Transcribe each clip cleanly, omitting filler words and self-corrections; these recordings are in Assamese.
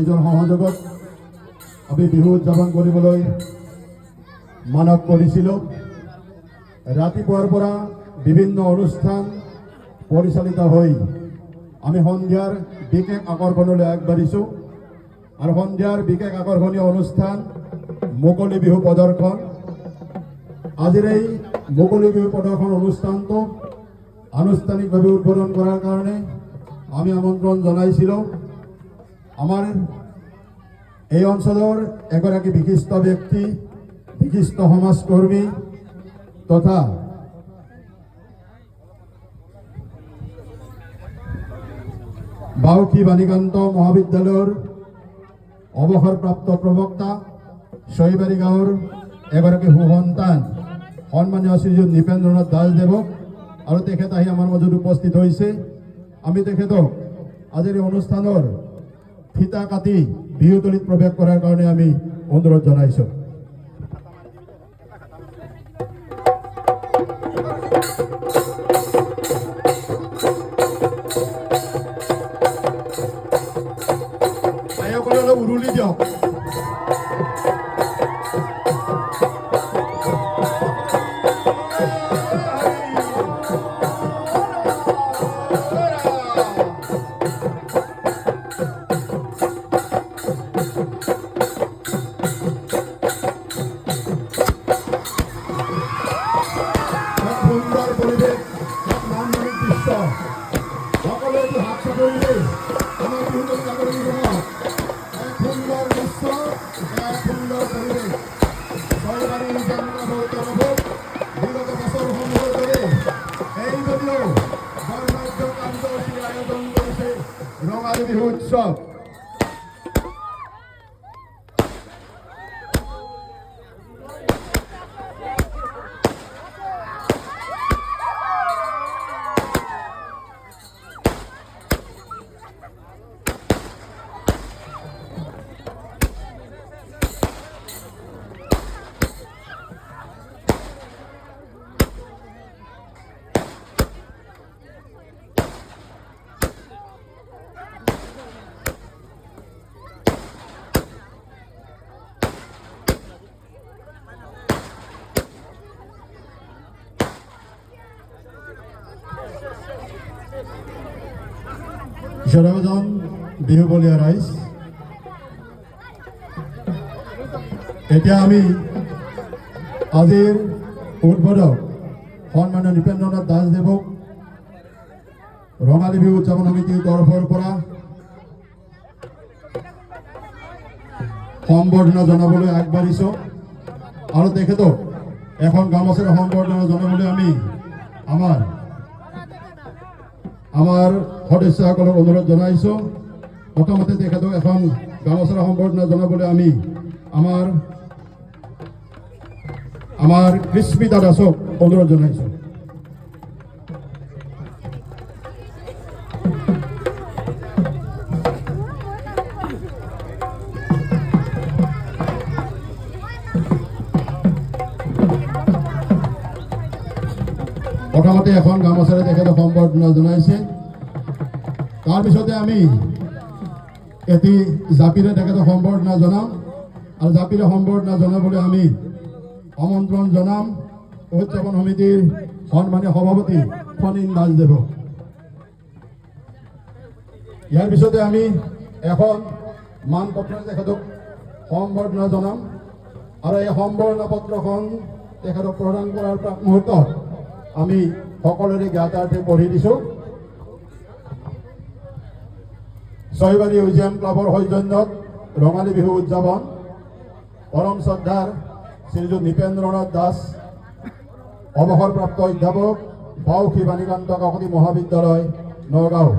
নিজৰ সহযোগত আমি বিহু উদযাপন কৰিবলৈ মানৱ কৰিছিলোঁ। ৰাতিপুৱাৰ পৰা বিভিন্ন অনুষ্ঠান পৰিচালিত হৈ আমি সন্ধিয়াৰ বিশেষ আকৰ্ষণলৈ আগবাঢ়িছোঁ আৰু সন্ধিয়াৰ বিশেষ আকৰ্ষণীয় অনুষ্ঠান মুকলি বিহু প্ৰদৰ্শন। আজিৰ এই মুকলি বিহু প্ৰদৰ্শন অনুষ্ঠানটো আনুষ্ঠানিকভাৱে উদ্বোধন কৰাৰ কাৰণে আমি আমন্ত্ৰণ জনাইছিলোঁ আমাৰ এই অঞ্চলৰ এগৰাকী বিশিষ্ট ব্যক্তি, বিশিষ্ট সমাজকৰ্মী তথা বাউসী বাণীকান্ত মহাবিদ্যালয়ৰ অৱসৰপ্ৰাপ্ত প্ৰবক্তা ছয়বাৰী গাঁৱৰ এগৰাকী সুসন্তান সন্মানীয় শ্ৰীযুত নৃপেন্দ্ৰনাথ দাসদেৱক আৰু তেখেত আহি আমাৰ মাজত উপস্থিত হৈছে। আমি তেখেতক আজিৰ এই অনুষ্ঠানৰ ফিতা কাটি বিহুতলীত প্ৰৱেশ কৰাৰ কাৰণে আমি অনুৰোধ জনাইছোঁ। অলপ উৰুলি দিয়ক। সুন্দর পরিবেশ, নান্দনিক দৃশ্য, সকলে একটু হাত চাপড়িলে আমার বিহুতলী জাগরণী সভা এক সুন্দর দৃশ্য, এক সুন্দর পরিবেশ। সরকারি বিগত বছরসমূহ ধরে এইভাবেও বর্ণাঢ্য কার্যসূচী আয়োজন করেছে রঙালী বিহু উৎসব। জনগণ বিহুবলীয়া ৰাইজ, এতিয়া আমি আজিৰ উদ্বোধক সন্মানীয় নৃপেন্দ্ৰনাথ দাসদেৱক ৰঙালী বিহু উদযাপন সমিতিৰ তৰফৰ পৰা সম্বৰ্ধনা জনাবলৈ আগবাঢ়িছোঁ আৰু তেখেতক এখন গামোচাৰে সম্বৰ্ধনা জনাবলৈ আমি আমাৰ সদস্যসকলক অনুৰোধ জনাইছোঁ। প্ৰথমতে তেখেতক এখন গামোচাৰে সম্বৰ্ধনা জনাবলৈ আমি আমাৰ কৃষ্মিতা দাসক অনুৰোধ জনাইছোঁ। প্ৰথমতে এখন গামোচাৰে তেখেতক সম্বৰ্ধনা জনাইছে। তাৰপিছতে আমি এটি জাপিৰে তেখেতক সম্বৰ্ধনা জনাম আৰু জাপিৰে সম্বৰ্ধনা জনাবলৈ আমি আমন্ত্ৰণ জনাম উদযাপন সমিতিৰ সন্মানীয় সভাপতি ফণীন দাসদেৱক। ইয়াৰ পিছতে আমি এখন মানপত্ৰৰে তেখেতক সম্বৰ্ধনা জনাম আৰু এই সম্বৰ্ধনা পত্ৰখন তেখেতক প্ৰদান কৰাৰ মুহূৰ্তত আমি সকলোৰে জ্ঞাতাৰ্থে পঢ়ি দিছোঁ। ছয়বাৰী মিউজিয়াম ক্লাবৰ সৌজন্যত ৰঙালী বিহু উদযাপন পৰম শ্ৰদ্ধাৰ শ্ৰীযুত নৃপেন্দ্ৰনাথ দাস অৱসৰপ্ৰাপ্ত অধ্যাপক বাউসী বাণীকান্ত কাকতি মহাবিদ্যালয় নগাঁও।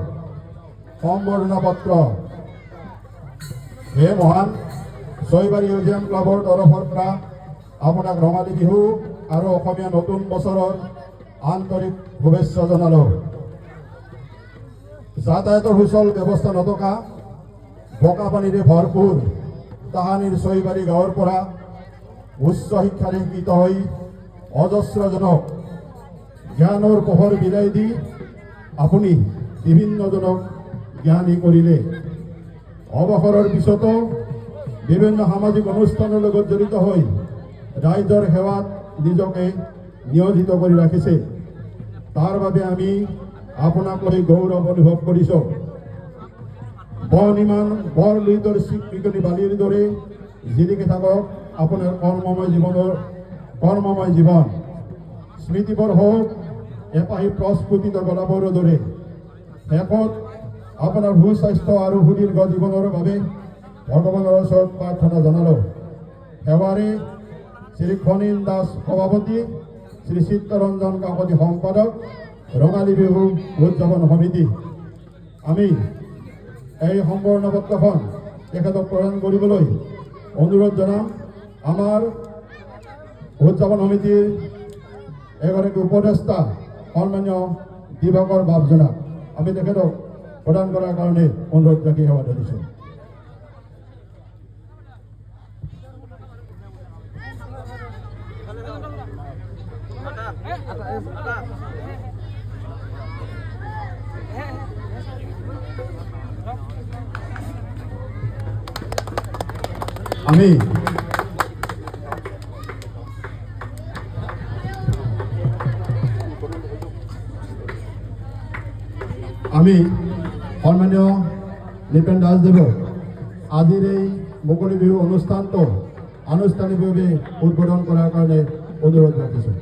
সম্বৰ্ধনা পত্ৰ। হে মহান, ছয়বাৰী মিউজিয়াম ক্লাবৰ তৰফৰ পৰা আপোনাক ৰঙালী বিহু আৰু অসমীয়া নতুন বছৰৰ আন্তৰিক শুভেচ্ছা জনালোঁ। যাতায়াতৰ সুচল ব্যৱস্থা নথকা, বোকা পানীৰে ভৰপূৰ তাহানিৰ ছয়বাৰী গাঁৱৰ পৰা উচ্চ শিক্ষাৰে শিক্ষিত হৈ অজস্ৰজনক জ্ঞানৰ পোহৰ বিলাই দি আপুনি বিভিন্নজনক জ্ঞানী কৰিলে। অৱসৰৰ পিছতো বিভিন্ন সামাজিক অনুষ্ঠানৰ লগত জড়িত হৈ ৰাইজৰ সেৱাত নিজকে নিয়োজিত কৰি ৰাখিছে। তাৰ বাবে আমি আপোনাক লৈ গৌৰৱ অনুভৱ কৰিছোঁ। বন ইমান বৰ লুইতৰ চিকমিকনি বালিৰ দৰে জিলিকি থাকক আপোনাৰ কৰ্মময় জীৱন। স্মৃতিবোৰ হওক এপাহি প্ৰস্ফুটিত গোলাপৰ দৰে। শেষত আপোনাৰ সুস্বাস্থ্য আৰু সুদীৰ্ঘ জীৱনৰ বাবে ভগৱানৰ ওচৰত প্ৰাৰ্থনা জনালোঁ। সেৱাৰে শ্ৰী খনীন দাস সভাপতি, শ্ৰী চিত্তৰঞ্জন কাকতি সম্পাদক, ৰঙালী বিহু উদযাপন সমিতি। আমি এই সম্পূৰ্ণ পত্ৰখন তেখেতক প্ৰদান কৰিবলৈ অনুৰোধ জনাম। আমাৰ উদযাপন সমিতিৰ এগৰাকী উপদেষ্টা সন্মানীয় দিবাকৰ বাবজনাক আমি তেখেতক প্ৰদান কৰাৰ কাৰণে অনুৰোধ ৰাখি সেৱা ধৰিছোঁ। আমি সন্মানীয় নৃপেন দাসদেৱক আজিৰ এই মুকলি বিহু অনুষ্ঠানটো আনুষ্ঠানিকভাৱে উদ্বোধন কৰাৰ কাৰণে অনুৰোধ ৰাখিছোঁ।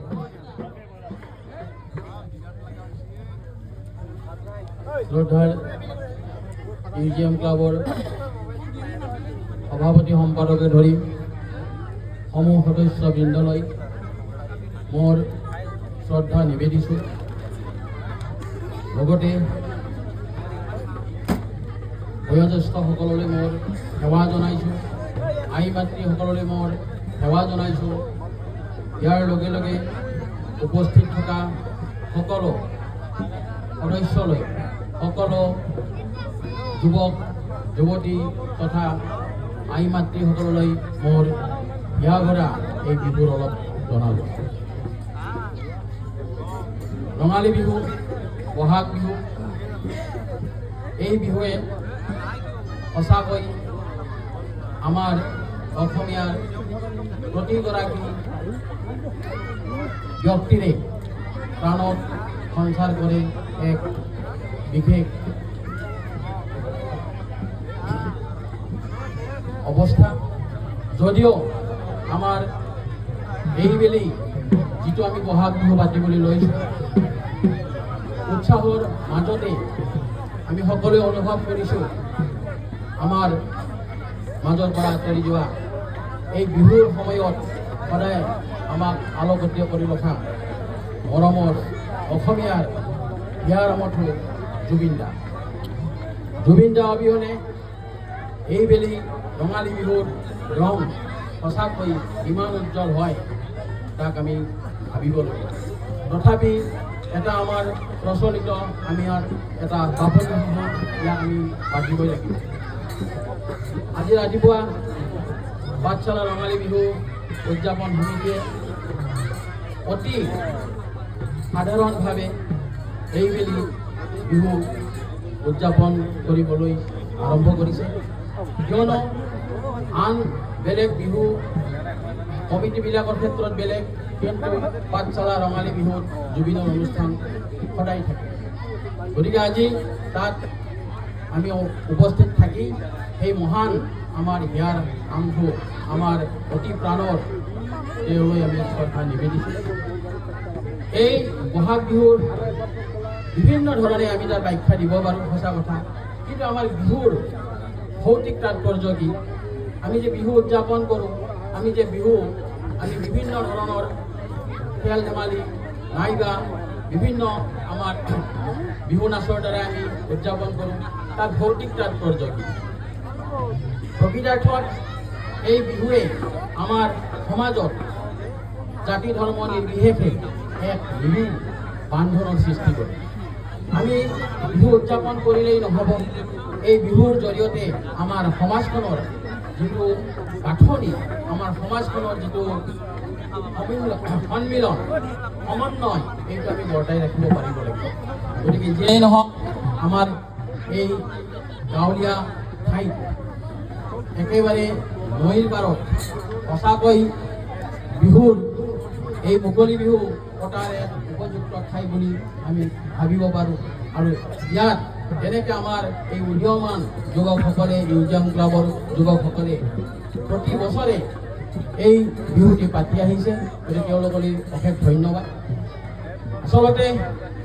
শ্ৰদ্ধাৰ মিউজিয়াম ক্লাবৰ সভাপতি সম্পাদকে ধৰি সমূহ সদস্যবৃন্দলৈ মোৰ শ্ৰদ্ধা নিবেদিছোঁ। লগতে বয়োজ্যেষ্ঠসকললৈ মোৰ সেৱা জনাইছোঁ, আই মাতৃসকললৈ মোৰ সেৱা জনাইছোঁ। ইয়াৰ লগে লগে উপস্থিত থকা সকলো সদস্যলৈ, সকলো যুৱক যুৱতী তথা আই মাতৃসকললৈ মোৰ হিয়া ভৰা এই বিহুৰ অলপ জনালোঁ। ৰঙালী বিহু, বহাগ বিহু, এই বিহুৱে সঁচাকৈ আমাৰ অসমীয়াৰ প্ৰতিগৰাকী ব্যক্তিৰে প্ৰাণত সঞ্চাৰ কৰে এক বিশেষ অৱস্থা। যদিও আমাৰ এইবেলি যিটো আমি বহাগ বিহু পাতিবলৈ লৈছোঁ, উৎসাহৰ মাজতে আমি সকলোৱে অনুভৱ কৰিছোঁ আমাৰ মাজৰ পৰা আঁতৰি যোৱা এই বিহুৰ সময়ত সদায় আমাক আলোকতীয় কৰি ৰখা মৰমৰ অসমীয়াৰ হিয়াৰ আমঠু জুবিন দা। জুবিন দা অবিহনে এইবেলি ৰঙালী বিহুৰ ৰং সঁচাকৈ ইমান উজ্জ্বল হয় তাক আমি ভাবিবলগীয়া। তথাপি এটা আমাৰ প্ৰচলিত আমাৰ এটা বাপতি সাহোন ইয়াক আমি বান্ধিবই লাগিব। আজি ৰাতিপুৱা পাঠশালা ৰঙালী বিহু উদযাপন সমিতিয়ে অতি সাধাৰণভাৱে এইবেলি বিহু উদযাপন কৰিবলৈ আৰম্ভ কৰিছে। কিয়নো আন বেলেগ বিহু কমিটিবিলাকৰ ক্ষেত্ৰত বেলেগ, কিন্তু পাঠশালা ৰঙালী বিহুত জুবিনৰ অনুষ্ঠান সদায় থাকে। গতিকে আজি তাত আমি উপস্থিত থাকি সেই মহান আমাৰ হিয়াৰ আমঠু, আমাৰ অতি প্ৰাণৰ তেওঁলৈ আমি শ্ৰদ্ধা নিবেদিছোঁ। এই বহাগ বিহুৰ বিভিন্ন ধৰণে আমি তাৰ ব্যাখ্যা দিব পাৰোঁ, সঁচা কথা। কিন্তু আমাৰ বিহুৰ ভৌতিক তাৎপৰ্য কি? আমি যে বিহু উদযাপন কৰোঁ, আমি বিভিন্ন ধৰণৰ খেল ধেমালি নাইবা বিভিন্ন আমাৰ বিহু নাচৰ দ্বাৰা আমি উদযাপন কৰোঁ, তাৰ ভৌতিক তাৎপৰ্য কি? প্ৰকৃতাৰ্থত এই বিহুৱে আমাৰ সমাজত জাতি ধৰ্ম নিৰ্বিশেষে এক মিলিৰ বান্ধনৰ সৃষ্টি কৰে। আমি বিহু উদযাপন কৰিলেই নহ'ব, এই বিহুৰ জৰিয়তে আমাৰ সমাজখনৰ যিটো গাঁথনি, আমাৰ সমাজখনৰ যিটো সন্মিলন সমন্বয়, এইটো আমি বৰ্তাই ৰাখিব পাৰিব লাগিব। গতিকে যিয়েই নহওক আমাৰ এই গাঁৱলীয়া ঠাইত একেবাৰে নৈৰ পাৰত সঁচাকৈ বিহুৰ এই মুকলি বিহু পতাৰ এক উপযুক্ত ঠাই বুলি আমি ভাবিব পাৰোঁ। আৰু ইয়াত যেনেকৈ আমাৰ এই উদীয়মান যুৱকসকলে মিউজিয়াম ক্লাবৰ যুৱকসকলে প্ৰতি বছৰে এই বিহুটি পাতি আহিছে, গতিকে তেওঁলোকলৈ অশেষ ধন্যবাদ। আচলতে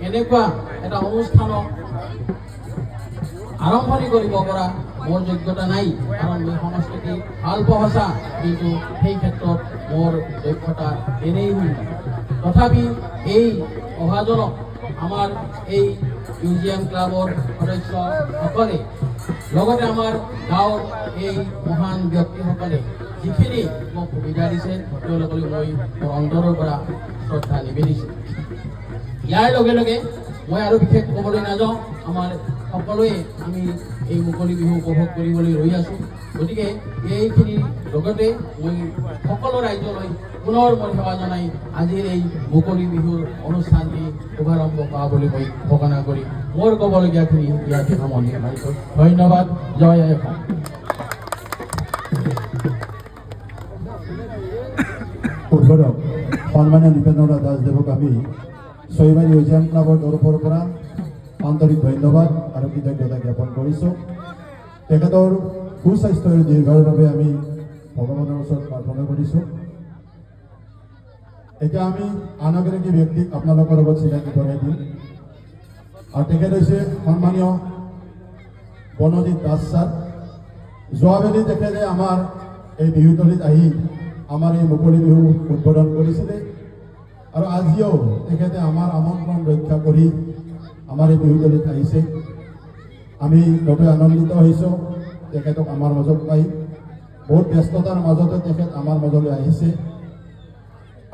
এনেকুৱা এটা অনুষ্ঠানক আৰম্ভণি কৰিব পৰা মোৰ যোগ্যতা নাই, কাৰণ মই সংস্কৃতি ভাল পোৱা সঁচা, কিন্তু সেই ক্ষেত্ৰত মোৰ দক্ষতা এনেই শূন্য। তথাপি এই অভাজনক আমাৰ এই মিউজিয়াম ক্লাবৰ সদস্যসকলে লগতে আমাৰ গাঁৱৰ এই মহান ব্যক্তিসকলে যিখিনি মোক সুবিধা দিছে তেওঁলোকলৈ মই মোৰ অন্তৰৰ পৰা শ্ৰদ্ধা নিবেদিছোঁ। ইয়াৰ লগে লগে মই আৰু বিশেষ ক'বলৈ নাযাওঁ, আমাৰ সকলোৱে আমি এই মুকলি বিহু উপভোগ কৰিবলৈ ৰৈ আছোঁ। গতিকে এইখিনিৰ লগতে মই সকলো ৰাইজলৈ পুনৰ মই সেৱা জনাই আজিৰ এই মুকলি বিহুৰ অনুষ্ঠানটি শুভাৰম্ভ কৰা বুলি মই ঘোষণা কৰি মোৰ ক'বলগীয়াখিনি ইয়াতে সামৰণি মাৰিছোঁ। ধন্যবাদ। জয় আই অসম। উদ্বোধক সন্মানীয় নৃপেন্দ্ৰনাথ দাসদেৱক আমি ছয়বাৰী মিউজিয়াম ক্লাবৰ তৰফৰ পৰা আন্তৰিক ধন্যবাদ আৰু কৃতজ্ঞতা জ্ঞাপন কৰিছোঁ। তেখেতৰ সুস্বাস্থ্য আৰু দীৰ্ঘৰ বাবে আমি ভগৱানৰ ওচৰত প্ৰাৰ্থনা কৰিছোঁ। এতিয়া আমি আন এগৰাকী ব্যক্তিক আপোনালোকৰ লগত চিনাকি কৰাই দিম, আৰু তেখেত হৈছে সন্মানীয় বনজিৎ দাস ছাৰ। যোৱাবেলি তেখেতে আমাৰ এই বিহুতলীত আহি আমাৰ এই মুকলি বিহু উদ্বোধন কৰিছিলে, আৰু আজিও তেখেতে আমাৰ আমন্ত্ৰণ ৰক্ষা কৰি আমাৰ এই বিহুতলীত আহিছে। আমি নথৈ আনন্দিত হৈছোঁ তেখেতক আমাৰ মাজত পাই। বহুত ব্যস্ততাৰ মাজতে তেখেত আমাৰ মাজলৈ আহিছে।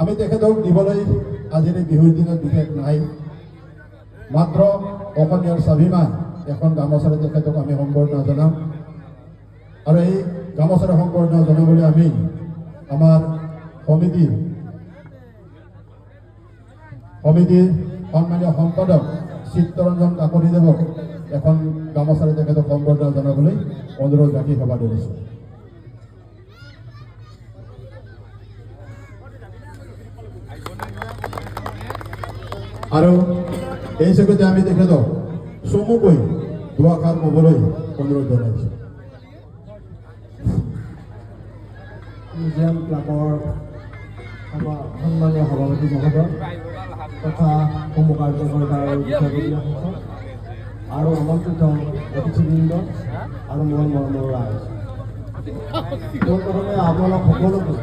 আমি তেখেতক দিবলৈ আজিৰ এই বিহুৰ দিনত বিশেষ নাই, মাত্ৰ অসমীয়াৰ স্বাভিমান এখন গামোচাৰে তেখেতক আমি সম্বৰ্ধনা জনাম। আৰু এই গামোচাৰে সম্বৰ্ধনা জনাবলৈ আমি আমাৰ সমিতিৰ সন্মানীয় সম্পাদক চিত্তৰঞ্জন কাকতিদেৱক এখন গামোচাৰে তেখেতক সম্বৰ্ধনা জনাবলৈ অনুৰোধ ৰাখি সভা ধৰিছোঁ। আৰু এই চকুতে আমি তেখেতক চমুকৈ দুআষাৰ ক'বলৈ অনুৰোধ জনাইছোঁ। মিউজিয়াম ক্লাবৰ সন্মানীয় সভাপতি মহোদয় তথা সমূহ কাৰ্যকৰ্তাৰ বিষয়ববীয়াসকল আৰু আমন্ত্ৰিত অতিথিবৃন্দ আৰু মোৰ মৰমৰ ৰাইজ, পোনপ্ৰথমে আপোনালোক সকলোকে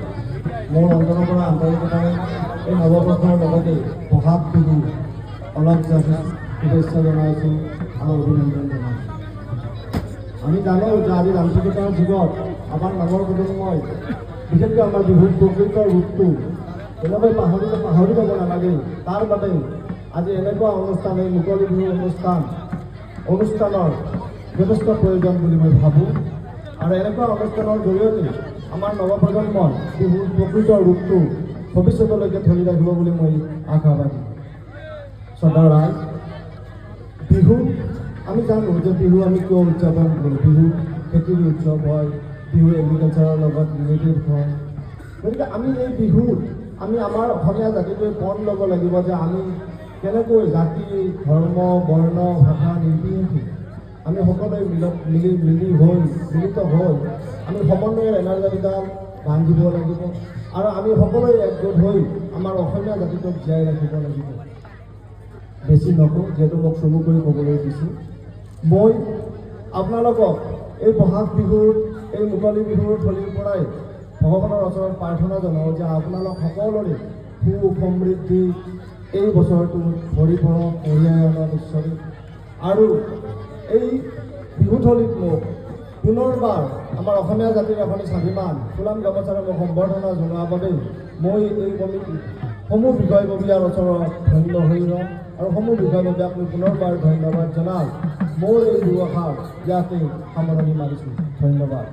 মোৰ অন্তৰৰ পৰা আন্তৰিকতাৰে এই নৱবৰ্ষৰ লগতে বহাগ বিহু অলপ শুভেচ্ছা জনাইছোঁ আৰু অভিনন্দন জনাইছোঁ। আমি জানো যে আজি যান্ত্ৰিকতাৰ যুগত আমাৰ নৱ প্ৰজন্মই বিশেষকৈ আমাৰ বিহুৰ প্ৰকৃত ৰূপটো এনেকৈ পাহৰি যাব নালাগে। তাৰ বাবে আজি এনেকুৱা অনুষ্ঠান, এই মুকলি বিহু অনুষ্ঠানৰ যথেষ্ট প্ৰয়োজন বুলি মই ভাবোঁ। আৰু এনেকুৱা অনুষ্ঠানৰ জৰিয়তে আমাৰ নৱপ্ৰজন্মই বিহুৰ প্ৰকৃত ৰূপটো ভৱিষ্যতলৈকে ধৰি ৰাখিব বুলি মই আশাবাদী। শ্ৰদ্ধা ৰাইজ, বিহু আমি জানো যে বিহু আমি কিয় উদযাপন কৰোঁ। বিহু খেতিৰ উৎসৱ হয়, বিহু এগ্ৰিকালচাৰৰ লগত ৰিলেটেড হয়। গতিকে আমি এই বিহুত আমি আমাৰ অসমীয়া জাতিটোৱে পণ ল'ব লাগিব যে আমি কেনেকৈ জাতি, ধৰ্ম, বৰ্ণ, ভাষা নিৰ্বিশেষে আমি সকলোৱে মিলিত হৈ আমি সমন্বয়ৰ এনাৰজালিডাল বান্ধিব লাগিব, আৰু আমি সকলোৱে একগোট হৈ আমাৰ অসমীয়া জাতিটোক জীয়াই ৰাখিব লাগিব। বেছি নকওঁ, যিহেতু মোক চমুকৈ ক'বলৈ দিছোঁ। মই আপোনালোকক এই বহাগ বিহুৰ, এই মুকলি বিহুৰ থলীৰ পৰাই ভগৱানৰ ওচৰত প্ৰাৰ্থনা জনাওঁ যে আপোনালোক সকলোৰে সমৃদ্ধি এই বছৰটো ভৰি পৰক, কঢ়িয়াই আনক ঈশ্বৰে। আৰু এই বিহুথলীত মোক পুনৰবাৰ আমাৰ অসমীয়া জাতিৰ এখনি স্বাভিমান ফুলাম গামোচাৰে মোক সম্বৰ্ধনা জনোৱাৰ বাবে মই এই কমিটিৰ সমূহ বিষয়ববীয়াৰ ওচৰত ধন্য হৈ ৰওঁ, আৰু সমূহ বিষয়ববীয়াক মই পুনৰবাৰ ধন্যবাদ জনাই মোৰ এই দুআষাৰ ইয়াতে সামৰণি মাৰিছোঁ। ধন্যবাদ।